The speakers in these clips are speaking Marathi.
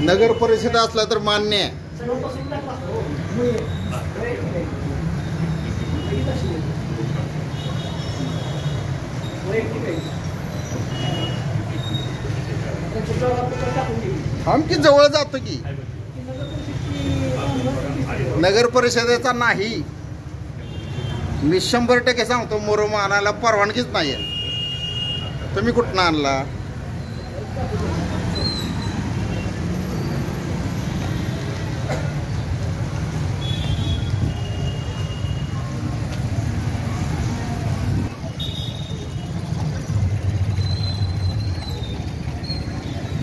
नगर परिषद असला तर मान्य आहे. आमची जवळ जातो की नगर परिषदेचा नाही. मी 100% सांगतो, मुरुम आणायला परवानगीच नाही आहे. तुम्ही कुठनं आणला?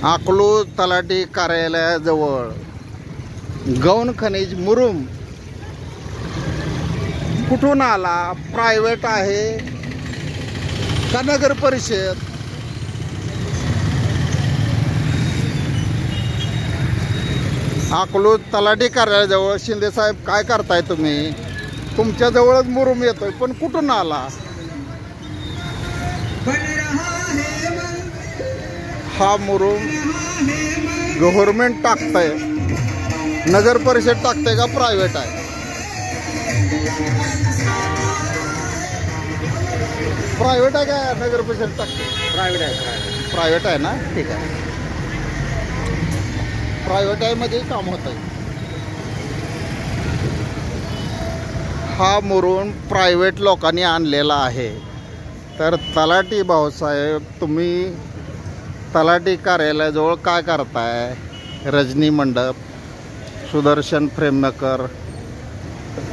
अकलूज तलाठी कार्यालयाजवळ गौण खनिज मुरुम कुठून आला? प्रायव्हेट आहे का नगर परिषद? अकलूज तलाठी कार्यालयाजवळ शिंदे साहेब काय करताय तुम्ही? तुमच्या जवळच मुरुम येतोय, पण कुठून आला? हा मुरुम गव्हर्नमेंट टाकतंय, नगर परिषद टाकतंय का प्रायव्हेट आहे? प्रायव्हेट आहे का नगर परिषद टाकते? प्रायव्हेट आहे. प्रायव्हेट आहे ना, ठीक आहे. प्रायव्हेट आहे मध्ये काम होत आहे. हा मुरुम प्रायव्हेट लोकांनी आणलेला आहे. तर तलाठी भाऊसाहेब, तुम्ही तलाठी कार्यालयाजवळ काय करताय? रजनी मंडप, सुदर्शन फ्रेममेकर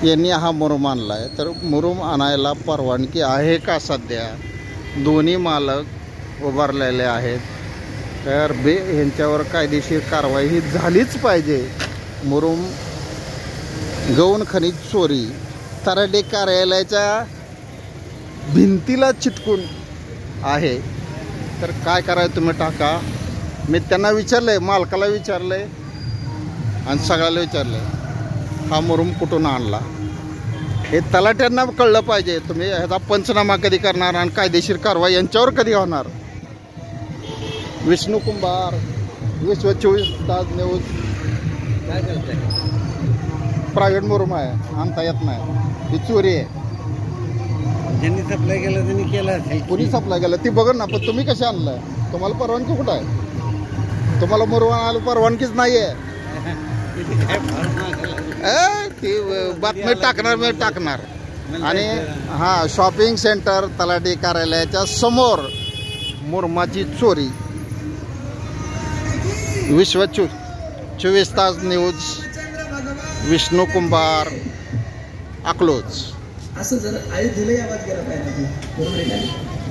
यांनी हा मुरुम आणला आहे. तर मुरुम आणायला परवानगी आहे का सध्या? दोन्ही मालक उभारलेले आहेत. तर ह्यांच्यावर कायदेशीर कारवाई ही झालीच पाहिजे. मुरुम गौण खनिज चोरी तलाठी कार्यालयाच्या भिंतीला चिटकून आहे. तर काय करायचं तुम्ही टाका. मी त्यांना विचारलंय, मालकाला विचारलंय आणि सगळ्याला विचारलंय हा मुरुम कुठून आणला. हे तलाट्यांना कळलं पाहिजे. तुम्ही ह्याचा पंचनामा कधी करणार आणि कायदेशीर कारवाई यांच्यावर कधी होणार? विष्णू कुंभार, विश्व 24 तास न्यूज. काय करताय? प्रायव्हेट मुरुम आहे, आणता येत नाही, ही चोरी आहे. ज्यांनी सप्लाय केलं त्यांनी केलं असेल. कुणी सप्लाय केलं ती बघ ना, पण तुम्ही कसे आणलं? तुम्हाला परवानगी कुठं आहे? तुम्हाला मुरुम आणायला परवानगीच नाही आहे. ती बातमी टाकणार मी टाकणार. आणि हां, शॉपिंग सेंटर तलाठी कार्यालयाच्या समोर मुरुमाची चोरी. विश्व 24 तास न्यूज, विष्णू कुंभार, अकलूज. असं जर अयोध्येलाही आवाज गेला पाहिजे, बरोबर आहे का?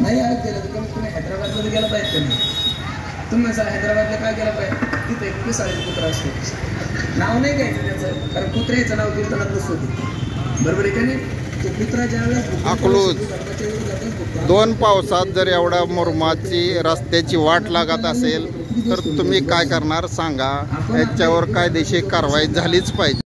नाही आवाज गेला तर कमीत कमी हैदराबादमध्ये गेला पाहिजे त्यांनी. तुम्ही म्हणता हैदराबादला काय गेला पाहिजे? तिथे 21 कुत्रा असतो. नाव नाही घ्यायचं त्याचं, कारण कुत्र्याचं नाव कीर्तनात नसतो. बरोबर आहे का नाही? तो कुत्रा ज्यावेळेस अकलूज 2 पावसात जर एवढ्या मुरुमाची रस्त्याची वाट लागत असेल तर तुम्ही काय करणार सांगा. याच्यावर कायदेशीर कारवाई झालीच पाहिजे.